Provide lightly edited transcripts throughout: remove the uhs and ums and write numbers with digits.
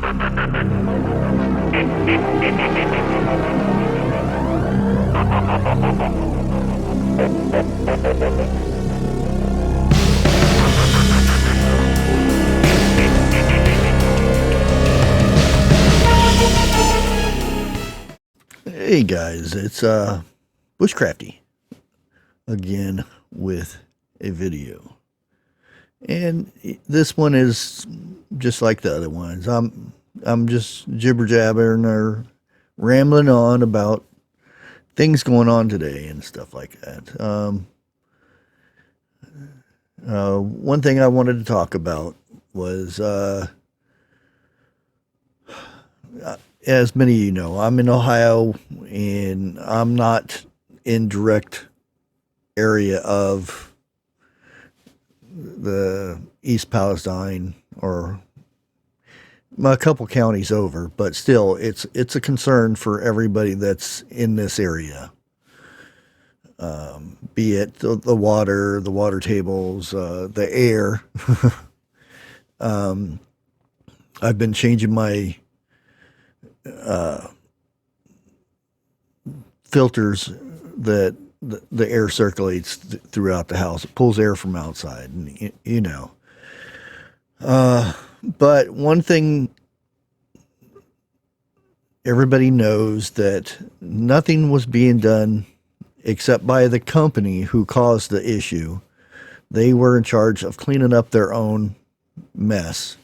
Hey guys, it's Bushcrafty again with a video. And this one is just like the other ones. I'm just jibber jabbering or rambling on about things going on today and stuff like that. One thing I wanted to talk about was as many of you know, I'm in Ohio and I'm not in direct area of the East Palestine or a couple counties over, but still it's a concern for everybody that's in this area. Be it the water tables, the air. I've been changing my filters that the air circulates throughout the house. It pulls air from outside, and you know. But one thing everybody knows, that nothing was being done except by the company who caused the issue. They were in charge of cleaning up their own mess,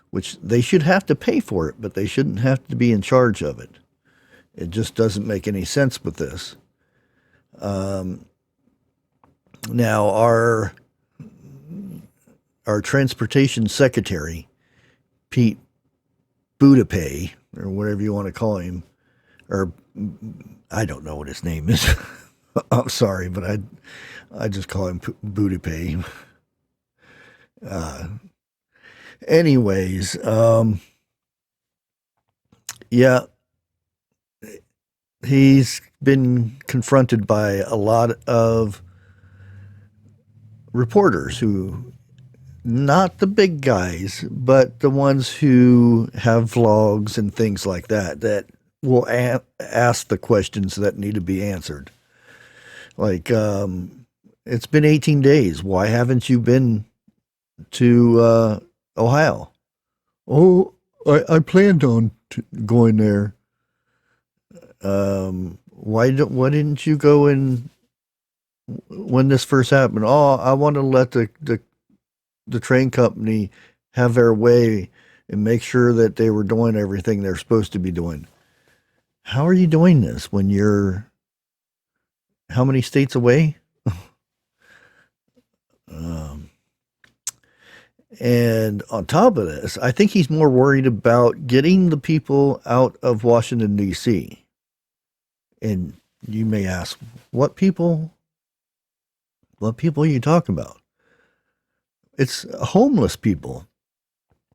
which they should have to pay for it, but they shouldn't have to be in charge of it. It just doesn't make any sense with this. Now, our transportation secretary, Pete Buttigieg, or whatever you want to call him, or I don't know what his name is. I'm sorry, but I just call him Buttigieg. Anyways, yeah, he's been confronted by a lot of reporters who, not the big guys, but the ones who have vlogs and things like that, that will ask the questions that need to be answered. Like, it's been 18 days. Why haven't you been to Ohio? Oh, I planned on going there. Why didn't you go in when this first happened? Oh, I want to let the train company have their way and make sure that they were doing everything they're supposed to be doing. How are you doing this when you're how many states away? And on top of this, I think he's more worried about getting the people out of Washington, D.C. And you may ask, what people? What people are you talking about? It's homeless people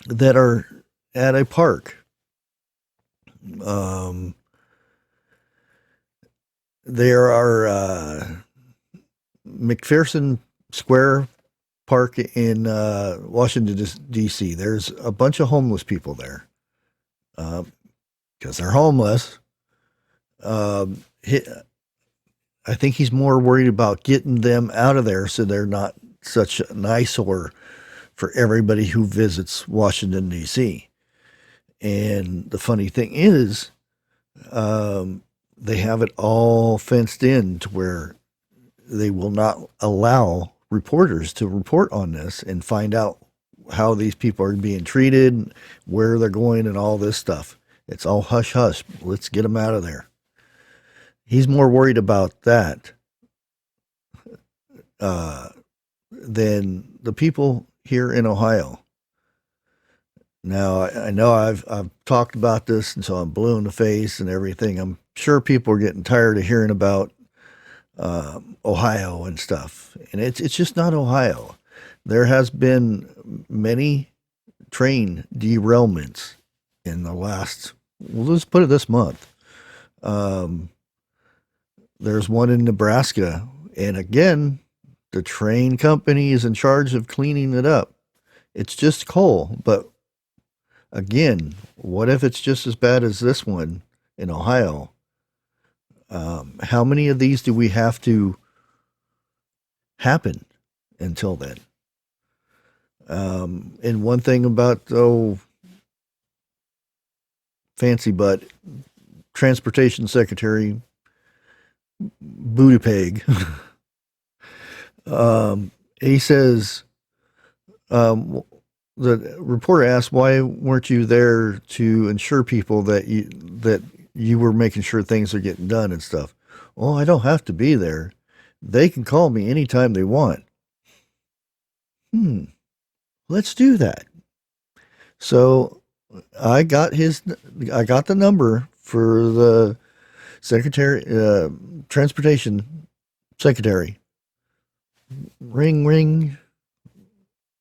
that are at a park. There are McPherson Square Park in Washington, D.C. There's a bunch of homeless people there because they're homeless. I think he's more worried about getting them out of there so they're not such an eyesore for everybody who visits Washington, D.C. And the funny thing is, they have it all fenced in to where they will not allow reporters to report on this and find out how these people are being treated, where they're going, and all this stuff. It's all hush hush. Let's get them out of there. He's more worried about that than the people here in Ohio. Now, I know I've talked about this, and so I'm blue in the face and everything. I'm sure people are getting tired of hearing about Ohio and stuff, and it's just not Ohio. There has been many train derailments in the last, well, let's put it this month. There's one in Nebraska, and again, the train company is in charge of cleaning it up. It's just coal, but Again, what if it's just as bad as this one in Ohio? How many of these do we have to happen until then? And one thing about, fancy butt Transportation Secretary Buttigieg, he says, the reporter asked, why weren't you there to ensure people that you were making sure things are getting done and stuff? Oh, I don't have to be there. They can call me anytime they want. Let's do that. So I got the number for the transportation secretary. Ring, ring.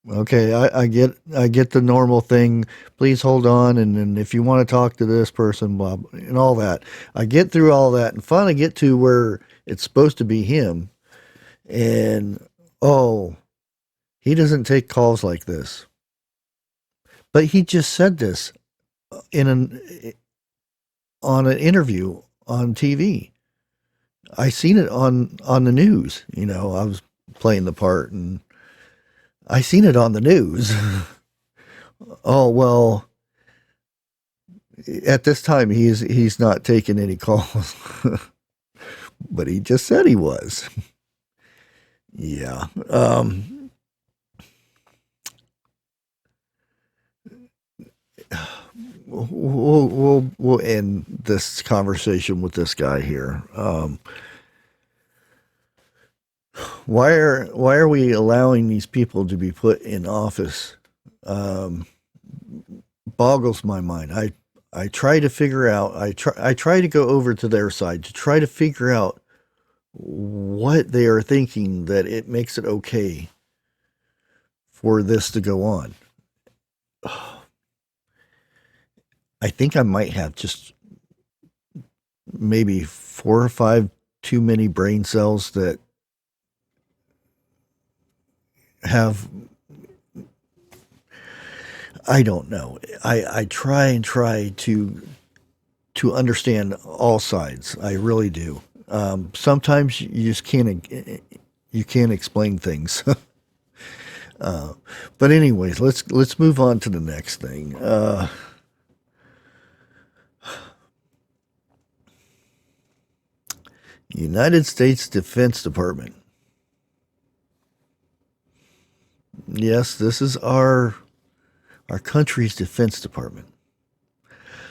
Okay, I get the normal thing. Please hold on, and if you want to talk to this person, blah, blah, and all that. I get through all that and finally get to where it's supposed to be him. And he doesn't take calls like this. But he just said this on an interview on TV. I seen it on the news. I was playing the part, and I seen it on the news. Oh, well, at this time he's not taking any calls. But he just said he was. Yeah. We'll end this conversation with this guy here. Why are we allowing these people to be put in office? Boggles my mind. I try to figure out. I try to go over to their side to try to figure out what they are thinking that it makes it okay for this to go on. I think I might have just maybe 4 or 5 too many brain cells that have, I don't know. I try to understand all sides. I really do. Sometimes you just can't explain things. But anyways, let's move on to the next thing. United States Defense Department. Yes, this is our country's Defense Department.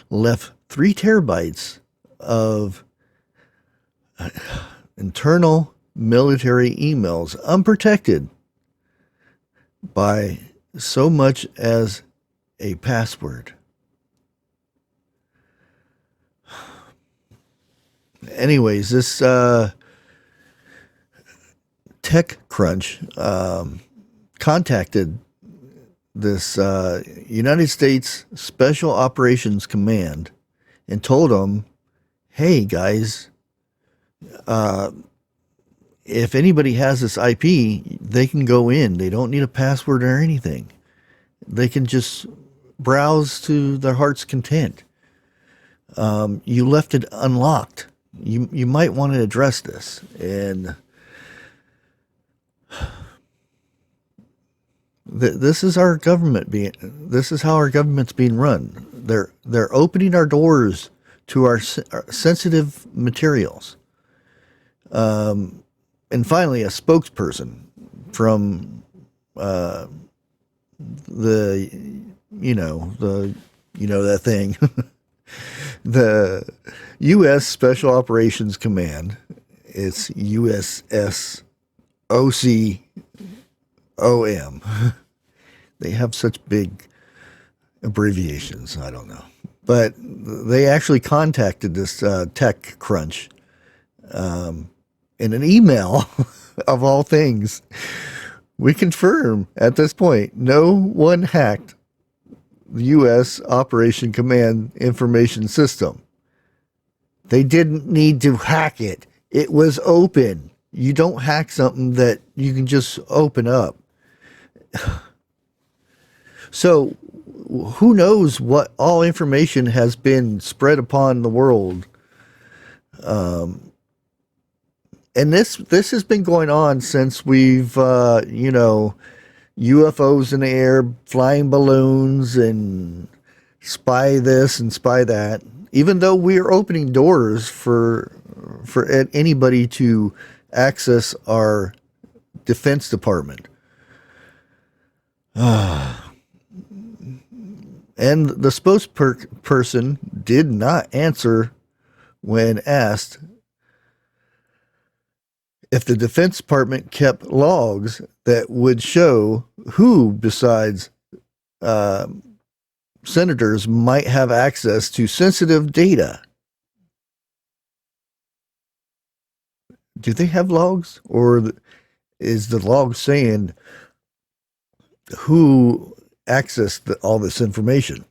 Left 3 terabytes of internal military emails unprotected by so much as a password. Anyways, this TechCrunch contacted this United States Special Operations Command and told them, hey guys, if anybody has this IP, they can go in. They don't need a password or anything. They can just browse to their heart's content. You left it unlocked. You might want to address this. And this is our government this is how our government's being run. They're opening our doors to our sensitive materials. And finally, a spokesperson from that thing, the U.S. Special Operations Command. It's USSOCOM. They have such big abbreviations. I don't know. But they actually contacted this TechCrunch in an email, of all things. We confirm at this point, no one hacked the U.S. Operation Command Information System. They didn't need to hack it. It was open. You don't hack something that you can just open up. So who knows what all information has been spread upon the world. And this has been going on since we've, UFOs in the air, flying balloons, and spy this and spy that. Even though we are opening doors for anybody to access our Defense Department. And the spokesperson did not answer when asked if the Defense Department kept logs that would show who besides senators might have access to sensitive data. Do they have logs? Or is the log saying who accessed all this information?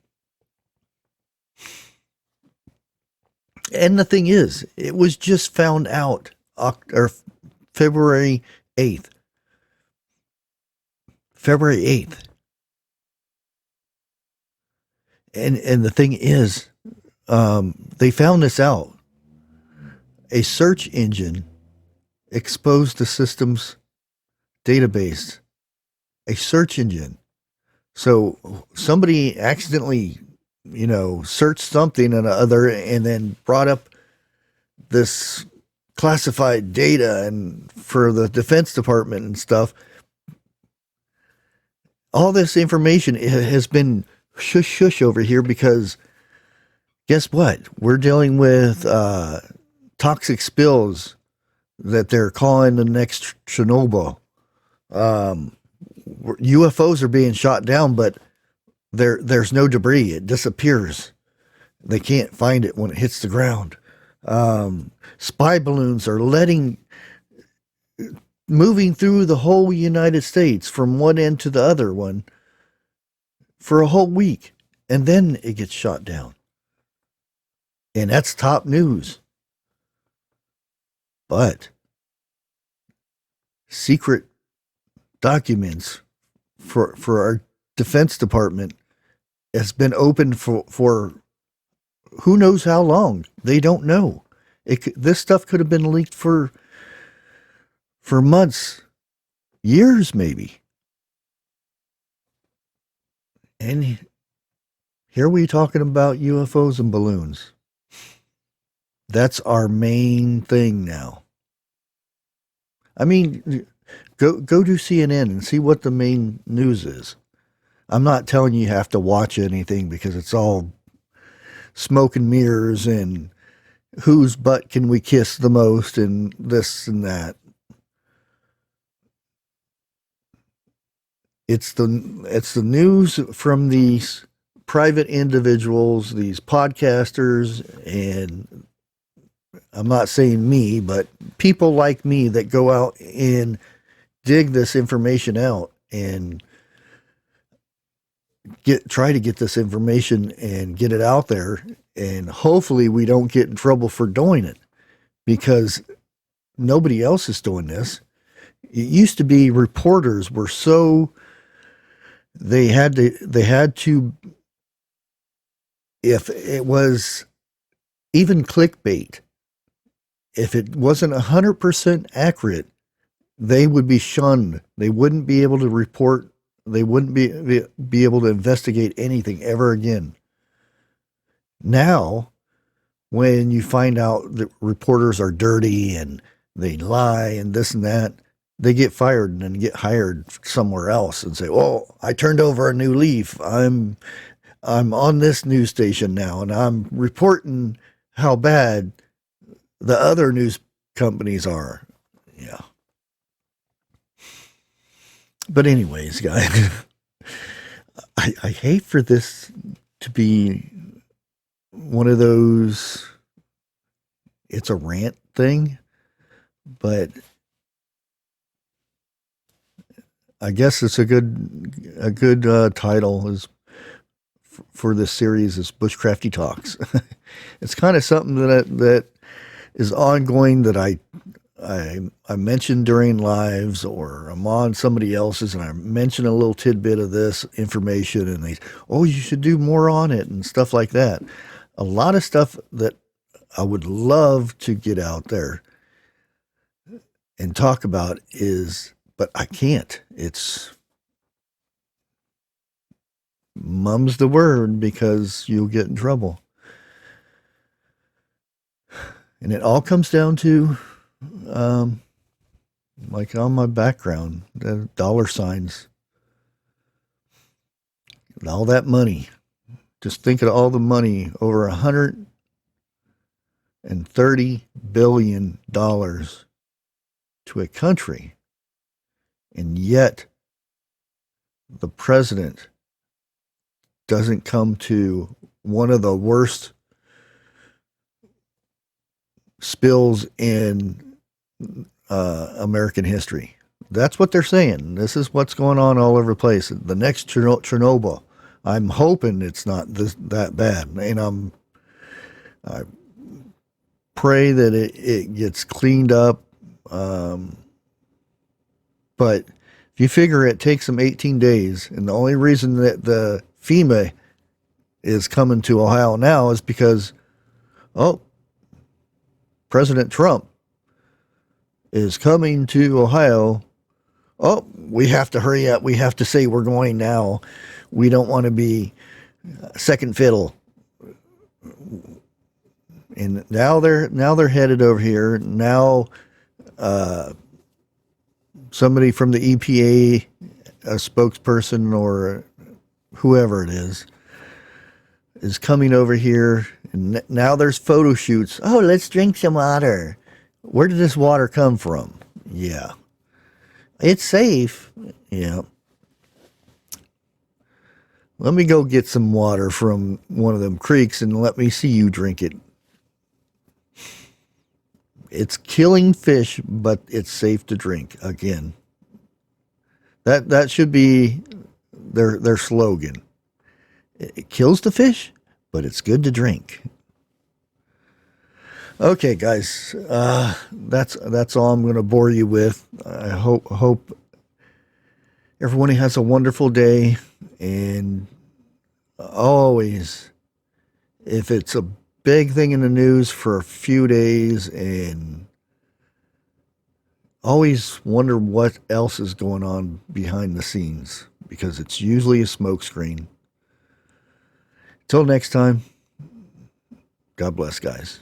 And the thing is, it was just found out February 8th. February 8th. And the thing is, they found this out. A search engine exposed the system's database. A search engine. So somebody accidentally, searched something and other and then brought up this classified data and for the Defense Department and stuff. All this information has been shush over here because guess what? We're dealing with toxic spills that they're calling the next Chernobyl. UFOs are being shot down, but there's no debris. It disappears. They can't find it when it hits the ground. Spy balloons are moving through the whole United States from one end to the other one for a whole week, and then it gets shot down. And that's top news. But secret documents for our Defense Department has been open for who knows how long. They don't know. This stuff could have been leaked for months, years maybe. And here we talking about UFOs and balloons. That's our main thing now. I mean, go to CNN and see what the main news is. I'm not telling you have to watch anything because it's all smoke and mirrors and whose butt can we kiss the most and this and that. It's the news from these private individuals, these podcasters, and I'm not saying me, but people like me that go out and dig this information out and try to get this information and get it out there, and hopefully we don't get in trouble for doing it because nobody else is doing this. It used to be reporters were so they had to if it was even clickbait, if it wasn't 100% accurate, they would be shunned. They wouldn't be able to report. They wouldn't be able to investigate anything ever again. Now, when you find out that reporters are dirty and they lie and this and that, they get fired and then get hired somewhere else and say, "Oh, I turned over a new leaf. I'm on this news station now, and I'm reporting how bad the other news companies are." Yeah. But anyways, guys, I hate for this to be one of those, it's a rant thing, but I guess it's a good title is for this series is Bushcrafty Talks. It's kind of something that is ongoing that I mention during lives, or I'm on somebody else's and I mention a little tidbit of this information, and they, oh, you should do more on it and stuff like that. A lot of stuff that I would love to get out there and talk about is, but I can't. It's mum's the word because you'll get in trouble. And it all comes down to, like on my background, the dollar signs, and all that money. Just think of all the money, over $130 billion to a country. And yet the president doesn't come to one of the worst spills in American history. That's what they're saying. This is what's going on all over the place. The next Chernobyl. I'm hoping it's not that bad. And I pray that it gets cleaned up. But if you figure it takes them 18 days, and the only reason that the FEMA is coming to Ohio now is because, President Trump is coming to Ohio. Oh, we have to hurry up. We have to say we're going now. We don't want to be second fiddle. And now they're headed over here. Now, somebody from the EPA, a spokesperson or whoever it is coming over here. And now there's photo shoots. Oh, let's drink some water. Where did this water come from? Yeah. It's safe. Yeah. Let me go get some water from one of them creeks and let me see you drink it. It's killing fish, but it's safe to drink. Again, that should be their slogan. It kills the fish, but it's good to drink. Okay, guys, that's all I'm going to bore you with. I hope everyone has a wonderful day, and always, if it's a big thing in the news for a few days, and always wonder what else is going on behind the scenes, because it's usually a smokescreen. Till next time, God bless, guys.